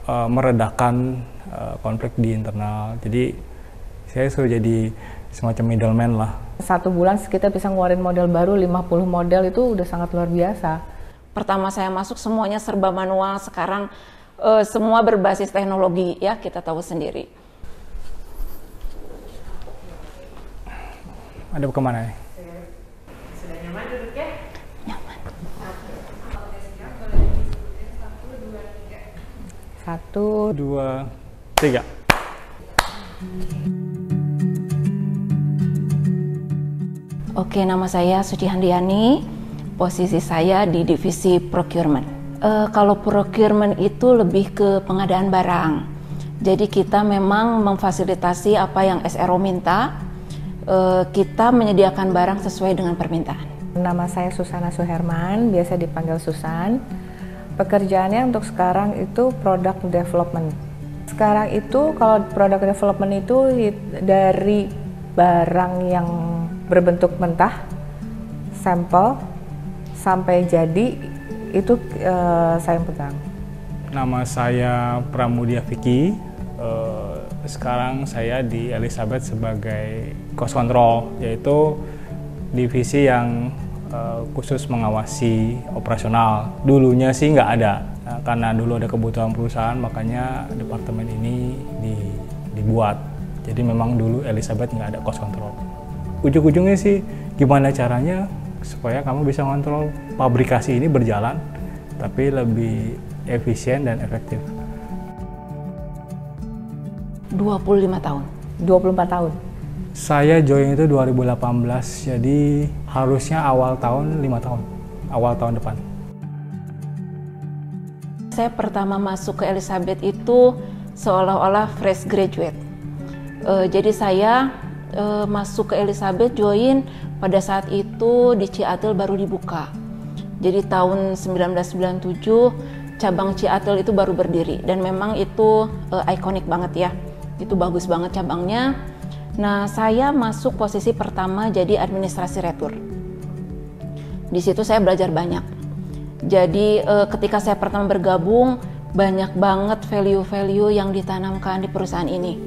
meredakan konflik di internal. Jadi saya suruh jadi semacam middleman lah. 1 bulan kita bisa ngeluarin model baru 50 model, itu udah sangat luar biasa. Pertama saya masuk semuanya serba manual, sekarang semua berbasis teknologi ya, kita tahu sendiri. Ada kemana nih? Sudah nyaman duduknya? Nyaman. 1, 2, 3. Oke, nama saya Suci Handayani, posisi saya di divisi procurement. Kalau procurement itu lebih ke pengadaan barang. Jadi kita memang memfasilitasi apa yang SRO minta, kita menyediakan barang sesuai dengan permintaan. Nama saya Susana Suherman, biasa dipanggil Susan. Pekerjaannya untuk sekarang itu product development. Sekarang itu kalau product development itu dari barang yang berbentuk mentah, sampel, sampai jadi itu saya yang pegang. Nama saya Pramudia Vicky. Sekarang saya di Elizabeth sebagai cost control, yaitu divisi yang khusus mengawasi operasional. Dulunya sih nggak ada, karena dulu ada kebutuhan perusahaan, makanya departemen ini dibuat. Jadi memang dulu Elizabeth nggak ada cost control. Ujung-ujungnya sih gimana caranya supaya kamu bisa ngontrol pabrikasi ini berjalan, tapi lebih efisien dan efektif. 25 tahun. 24 tahun. Saya join itu 2018, jadi harusnya awal tahun 5 tahun, awal tahun depan. Saya pertama masuk ke Elizabeth itu seolah-olah fresh graduate. Jadi saya masuk ke Elizabeth join pada saat itu di Ciatil baru dibuka. Jadi tahun 1997 cabang Ciatil itu baru berdiri dan memang itu ikonik banget ya. Itu bagus banget cabangnya. Nah, saya masuk posisi pertama jadi administrasi retur. Di situ saya belajar banyak. Jadi ketika saya pertama bergabung, banyak banget value-value yang ditanamkan di perusahaan ini.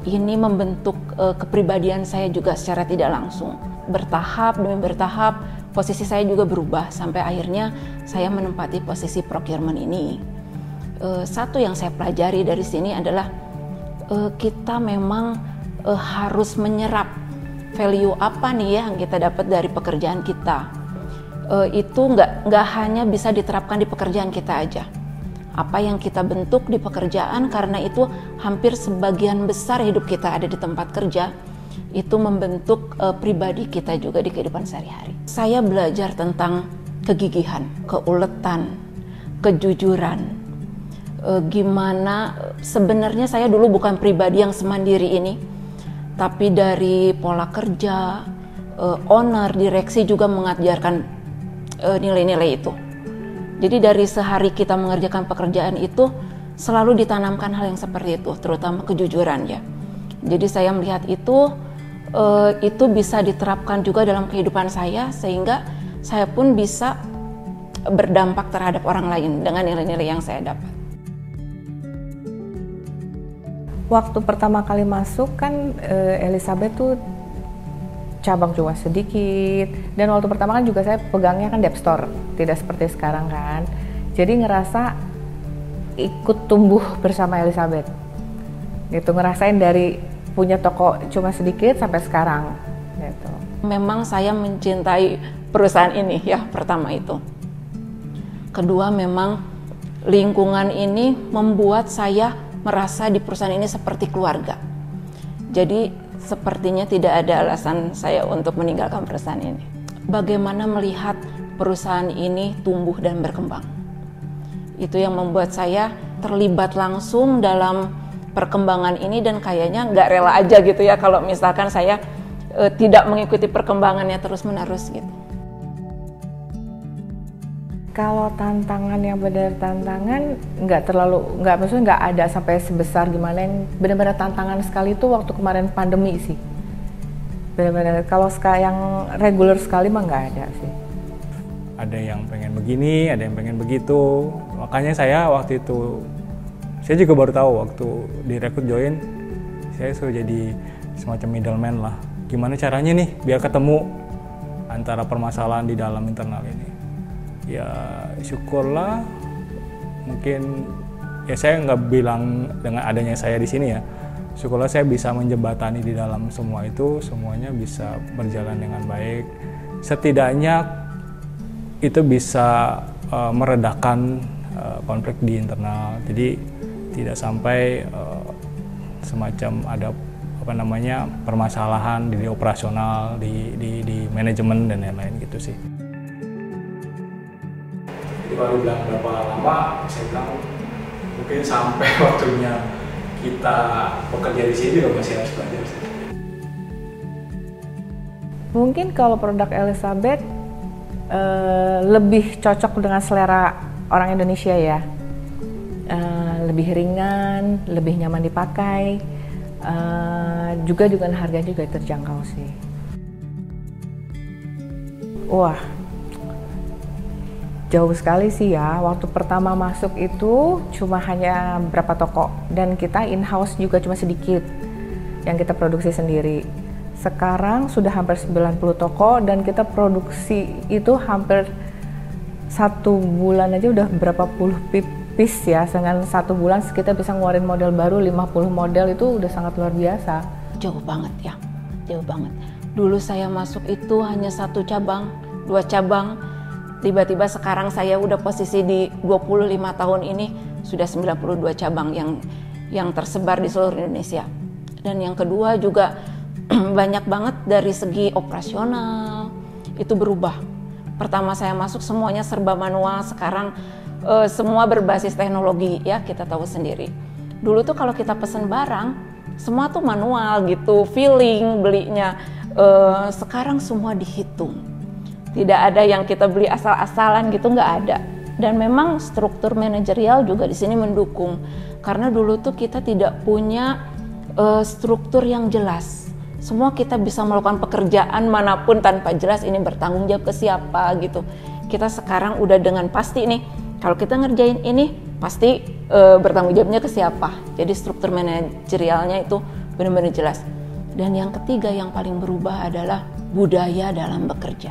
Ini membentuk kepribadian saya juga secara tidak langsung. Bertahap demi bertahap, posisi saya juga berubah sampai akhirnya saya menempati posisi procurement ini. Satu yang saya pelajari dari sini adalah kita memang harus menyerap value apa nih ya yang kita dapat dari pekerjaan kita. Itu nggak hanya bisa diterapkan di pekerjaan kita aja. Apa yang kita bentuk di pekerjaan, karena itu hampir sebagian besar hidup kita ada di tempat kerja, itu membentuk pribadi kita juga di kehidupan sehari-hari. Saya belajar tentang kegigihan, keuletan, kejujuran. Gimana sebenarnya saya dulu bukan pribadi yang semandiri ini, tapi dari pola kerja, owner, direksi juga mengajarkan nilai-nilai itu. Jadi dari sehari kita mengerjakan pekerjaan itu selalu ditanamkan hal yang seperti itu, terutama kejujuran ya. Jadi saya melihat itu bisa diterapkan juga dalam kehidupan saya, sehingga saya pun bisa berdampak terhadap orang lain dengan nilai-nilai yang saya dapat. Waktu pertama kali masuk kan Elizabeth tuh cabang cuma sedikit, dan waktu pertama kan juga saya pegangnya kan Dep Store, tidak seperti sekarang kan. Jadi ngerasa ikut tumbuh bersama Elizabeth. Gitu, ngerasain dari punya toko cuma sedikit sampai sekarang gitu. Memang saya mencintai perusahaan ini ya, pertama itu. Kedua, memang lingkungan ini membuat saya merasa di perusahaan ini seperti keluarga. Jadi sepertinya tidak ada alasan saya untuk meninggalkan perusahaan ini. Bagaimana melihat perusahaan ini tumbuh dan berkembang. Itu yang membuat saya terlibat langsung dalam perkembangan ini, dan kayaknya nggak rela aja gitu ya kalau misalkan saya tidak mengikuti perkembangannya terus-menerus gitu. Kalau tantangan yang benar tantangan maksudnya nggak ada sampai sebesar gimana. Yang benar-benar tantangan sekali itu waktu kemarin pandemi sih. Benar-benar kalau yang reguler sekali mah nggak ada sih. Ada yang pengen begini, ada yang pengen begitu. Makanya saya waktu itu Saya juga baru tahu waktu direkrut join, saya suruh jadi semacam middleman lah. Gimana caranya nih biar ketemu antara permasalahan di dalam internal ini. Ya syukurlah, mungkin ya saya nggak bilang dengan adanya saya di sini ya. Syukurlah saya bisa menjembatani di dalam semua itu, semuanya bisa berjalan dengan baik. Setidaknya itu bisa meredakan konflik di internal. Jadi tidak sampai semacam ada permasalahan di operasional, di manajemen dan lain-lain gitu sih. Jadi kalau bilang berapa lama, saya bilang mungkin sampai waktunya kita bekerja di sini juga masih harus belajar sih. Mungkin kalau produk Elizabeth lebih cocok dengan selera orang Indonesia ya. Lebih ringan, lebih nyaman dipakai, juga dengan harganya juga terjangkau sih. Wah, jauh sekali sih ya. Waktu pertama masuk itu cuma hanya berapa toko, dan kita in-house juga cuma sedikit yang kita produksi sendiri. Sekarang sudah hampir 90 toko dan kita produksi itu hampir 1 bulan aja udah berapa puluh piece ya. Dengan 1 bulan kita bisa ngeluarin model baru 50 model, itu udah sangat luar biasa. Jauh banget ya, jauh banget. Dulu saya masuk itu hanya 1 cabang, 2 cabang. Tiba-tiba sekarang saya udah posisi di 25 tahun ini sudah 92 cabang yang tersebar di seluruh Indonesia. Dan yang kedua juga banyak banget dari segi operasional itu berubah. Pertama saya masuk semuanya serba manual, sekarang semua berbasis teknologi ya, kita tahu sendiri. Dulu tuh kalau kita pesen barang semua tuh manual gitu, feeling belinya. Sekarang semua dihitung, tidak ada yang kita beli asal-asalan gitu, nggak ada. Dan memang struktur manajerial juga di sini mendukung, karena dulu tuh kita tidak punya struktur yang jelas. Semua kita bisa melakukan pekerjaan manapun tanpa jelas ini bertanggung jawab ke siapa gitu. Kita sekarang udah dengan pasti nih, kalau kita ngerjain ini pasti bertanggung jawabnya ke siapa. Jadi struktur manajerialnya itu benar-benar jelas. Dan yang ketiga yang paling berubah adalah budaya dalam bekerja.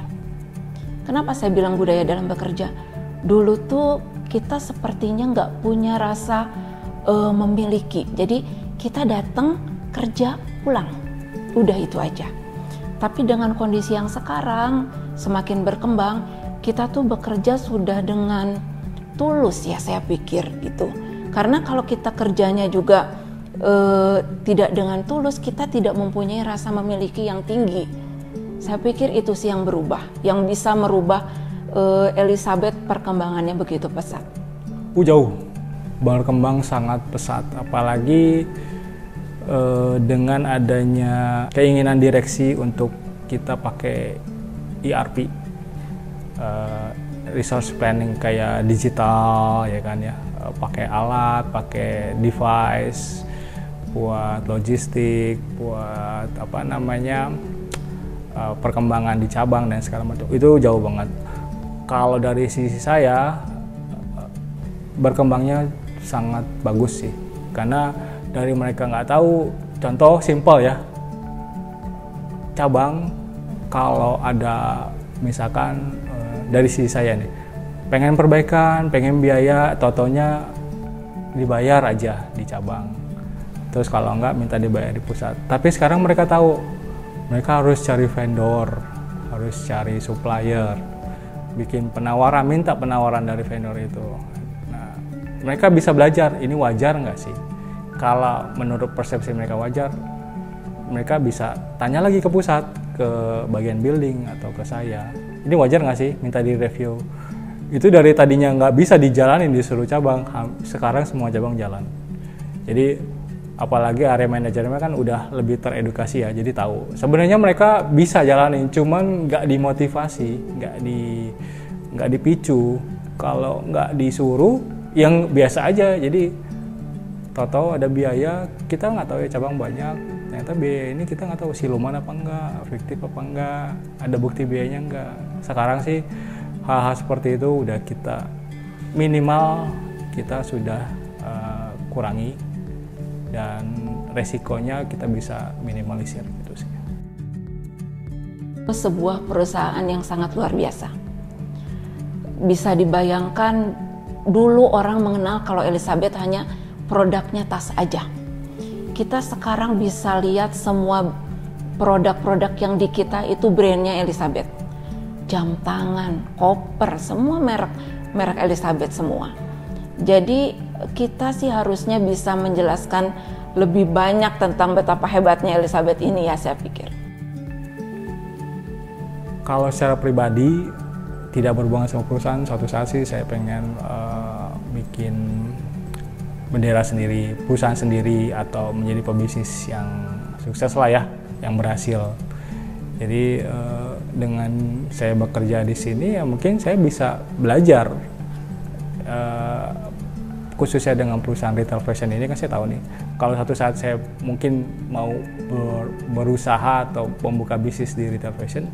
Kenapa saya bilang budaya dalam bekerja? Dulu tuh kita sepertinya nggak punya rasa memiliki. Jadi kita datang kerja pulang, udah itu aja. Tapi dengan kondisi yang sekarang semakin berkembang, kita tuh bekerja sudah dengan tulus ya, saya pikir gitu. Karena kalau kita kerjanya juga tidak dengan tulus, kita tidak mempunyai rasa memiliki yang tinggi. Saya pikir itu sih yang berubah, yang bisa merubah Elizabeth perkembangannya begitu pesat. Jauh, berkembang sangat pesat, apalagi dengan adanya keinginan direksi untuk kita pakai ERP, resource planning kayak digital ya kan ya, pakai alat, pakai device buat logistik, buat perkembangan di cabang dan segala macam. Itu jauh banget. Kalau dari sisi saya berkembangnya sangat bagus sih, karena dari mereka nggak tahu, contoh simpel ya, cabang kalau ada misalkan dari sisi saya nih, pengen perbaikan, pengen biaya, totonya dibayar aja di cabang. Terus kalau enggak minta dibayar di pusat. Tapi sekarang mereka tahu, mereka harus cari vendor, harus cari supplier, bikin penawaran, minta penawaran dari vendor itu. Nah, mereka bisa belajar, ini wajar nggak sih? Kalau menurut persepsi mereka wajar, mereka bisa tanya lagi ke pusat, ke bagian building atau ke saya. Ini wajar nggak sih minta di review? Itu dari tadinya nggak bisa dijalanin di seluruh cabang, sekarang semua cabang jalan. Jadi apalagi area manajernya kan udah lebih teredukasi ya, jadi tahu. Sebenarnya mereka bisa jalanin, cuman nggak dimotivasi, nggak dipicu. Kalau nggak disuruh, yang biasa aja. Jadi tahu-tahu ada biaya, kita nggak tahu ya cabang banyak. Ternyata biaya ini kita nggak tahu siluman apa enggak, fiktif apa enggak, ada bukti biayanya enggak. Sekarang sih hal-hal seperti itu udah kita minimal kita sudah kurangi dan resikonya kita bisa minimalisir gitu sih. Sebuah perusahaan yang sangat luar biasa. Bisa dibayangkan dulu orang mengenal kalau Elizabeth hanya produknya tas aja. Kita sekarang bisa lihat semua produk-produk yang di kita itu brandnya Elizabeth. Jam tangan, koper, semua merek Elizabeth semua. Jadi kita sih harusnya bisa menjelaskan lebih banyak tentang betapa hebatnya Elizabeth ini ya, saya pikir. Kalau secara pribadi tidak berhubungan sama perusahaan, suatu saat sih saya pengen bikin bendera sendiri, perusahaan sendiri, atau menjadi pebisnis yang sukses lah ya, yang berhasil. Jadi dengan saya bekerja di sini ya mungkin saya bisa belajar, khususnya dengan perusahaan retail fashion ini kan saya tahu nih, kalau satu saat saya mungkin mau berusaha atau membuka bisnis di retail fashion,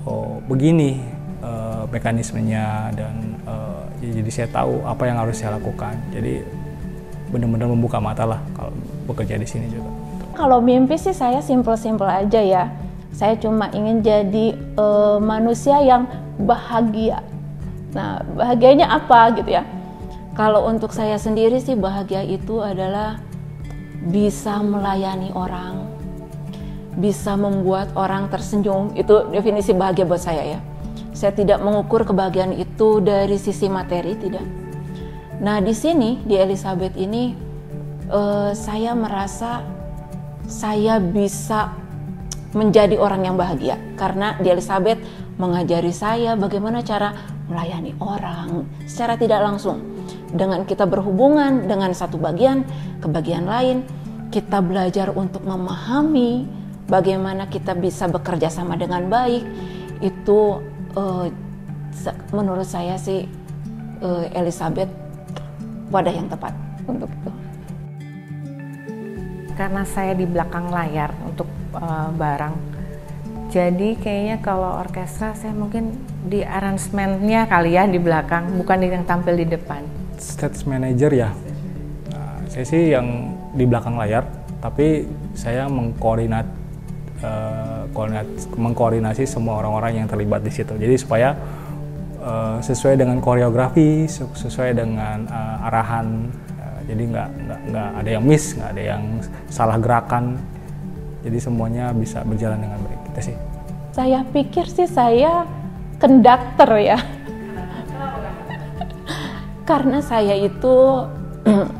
oh begini mekanismenya, dan jadi saya tahu apa yang harus saya lakukan. Jadi benar-benar membuka mata lah kalau bekerja di sini juga. Kalau mimpi sih saya simple-simple aja ya. Saya cuma ingin jadi manusia yang bahagia. Nah, bahagianya apa gitu ya? Kalau untuk saya sendiri sih bahagia itu adalah bisa melayani orang, bisa membuat orang tersenyum. Itu definisi bahagia buat saya ya. Saya tidak mengukur kebahagiaan itu dari sisi materi, tidak. Nah, di sini di Elizabeth ini saya merasa saya bisa menjadi orang yang bahagia karena di Elizabeth mengajari saya bagaimana cara melayani orang secara tidak langsung. Dengan kita berhubungan dengan satu bagian ke bagian lain, kita belajar untuk memahami bagaimana kita bisa bekerja sama dengan baik. Itu menurut saya sih Elizabeth wadah yang tepat untuk itu. Karena saya di belakang layar untuk barang, jadi kayaknya kalau orkestra saya mungkin di aransemennya kali ya di belakang, bukan yang tampil di depan. Stage manager ya, nah, saya sih yang di belakang layar, tapi saya mengkoordinasi semua orang-orang yang terlibat di situ. Jadi supaya sesuai dengan koreografi, sesuai dengan arahan. Jadi nggak ada yang miss, nggak ada yang salah gerakan. Jadi semuanya bisa berjalan dengan baik. Kita sih. Saya pikir sih saya konduktor ya. Karena saya itu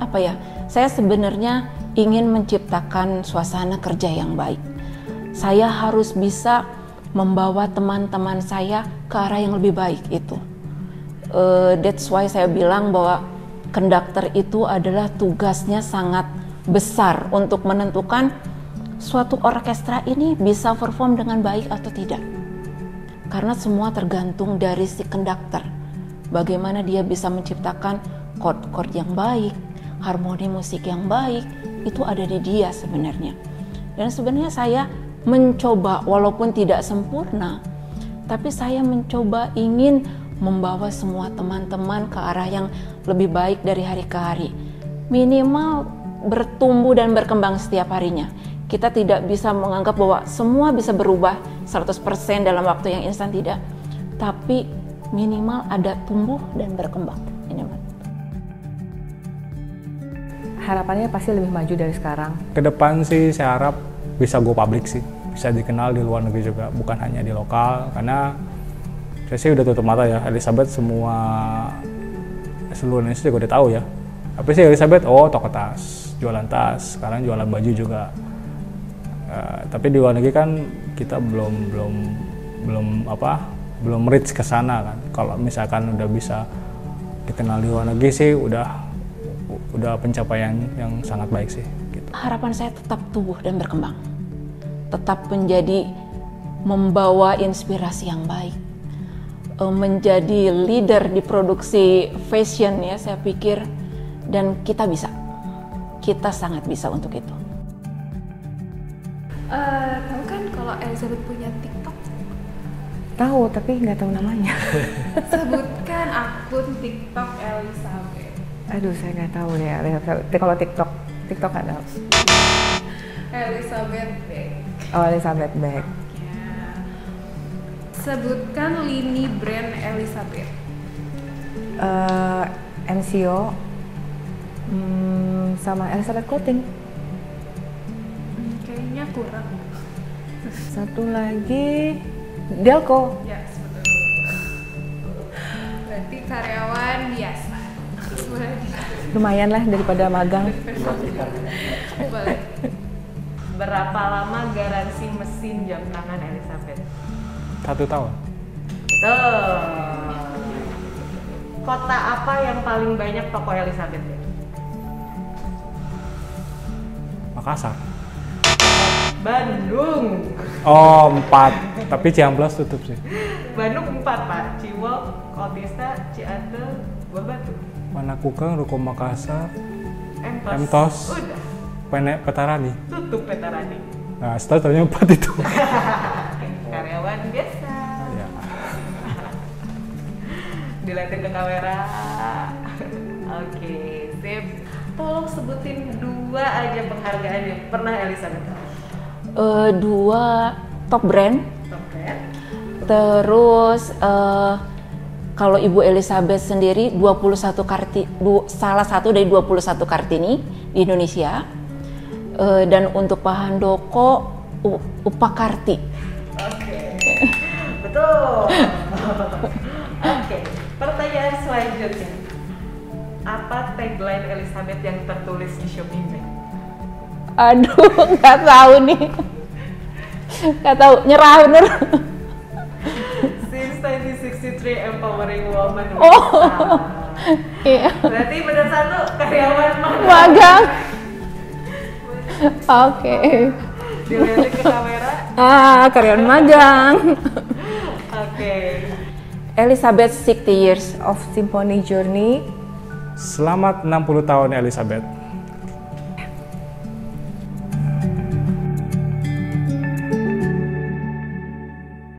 apa ya? Saya sebenarnya ingin menciptakan suasana kerja yang baik. Saya harus bisa membawa teman-teman saya ke arah yang lebih baik itu. That's why saya bilang bahwa konduktor itu adalah tugasnya sangat besar untuk menentukan suatu orkestra ini bisa perform dengan baik atau tidak. Karena semua tergantung dari si konduktor. Bagaimana dia bisa menciptakan chord-chord yang baik, harmoni musik yang baik, itu ada di dia sebenarnya. Dan sebenarnya saya mencoba, walaupun tidak sempurna, tapi saya mencoba ingin membawa semua teman-teman ke arah yang lebih baik dari hari ke hari. Minimal bertumbuh dan berkembang setiap harinya. Kita tidak bisa menganggap bahwa semua bisa berubah 100% dalam waktu yang instan, tidak. Tapi minimal ada tumbuh dan berkembang. Harapannya pasti lebih maju dari sekarang. Kedepan sih saya harap bisa go public sih. Bisa dikenal di luar negeri juga, bukan hanya di lokal. Karena saya sih udah tutup mata ya, Elizabeth seluruh Indonesia juga udah tahu ya. Tapi sih Elizabeth, toko tas, jualan tas, sekarang jualan baju juga. Tapi di luar negeri kan kita belum reach ke sana kan. Kalau misalkan udah bisa dikenal di luar negeri sih udah pencapaian yang sangat baik sih. Gitu. Harapan saya tetap tumbuh dan berkembang, tetap membawa inspirasi yang baik, menjadi leader di produksi fashion ya, saya pikir, dan kita sangat bisa untuk itu. Tahu kan kalau Elizabeth punya TikTok? Tahu, tapi nggak tahu namanya. Sebutkan akun TikTok Elizabeth. Aduh, saya nggak tahu ya. Kalau TikTok ada. Elizabeth Beck. Oh, Elizabeth Beck. Sebutkan lini brand Elizabeth. MCO sama Elizabeth Clothing. Kayaknya kurang. Satu lagi Delco. Ya, betul. Berarti karyawan biasa. Lumayan lah daripada magang. Boleh. Berapa lama garansi mesin jam tangan Elizabeth? 1 tahun. Betul. Kota apa yang paling banyak toko Elizabeth? Makassar. Bandung. Oh, 4. Tapi Ciamplas tutup sih. Bandung 4 Pak. Ciwok, Kotista, Ciater, Buah Batu. Panakukang, Ruko Makassar, Entos. Udah. Petarani. Tutup Petarani. Nah, setelahnya 4 itu. Karyawan biasa. Ya. Dilihatin ke kamera. Oke, sip. Tolong sebutin 2 aja penghargaan yang pernah Elizabeth dapat. 2 top brand. Top brand. Terus kalau Ibu Elizabeth sendiri 21 salah satu dari 21 Kartini di Indonesia. Dan untuk Pak Handoko Upakarti. Oke. Betul. Oke, pertanyaan selanjutnya. Apa tagline Elizabeth yang tertulis di Shopping Bag? Aduh, nggak tahu nih. Nggak tahu, nyerah bener. Since 1963 empowering woman. Oh, iya. Berarti benar satu karyawan Magang. Oke. Dilihatin ke kamera. Karyawan magang. Oke. Elizabeth 60 years Of Symphony Journey. Selamat 60 tahun Elizabeth.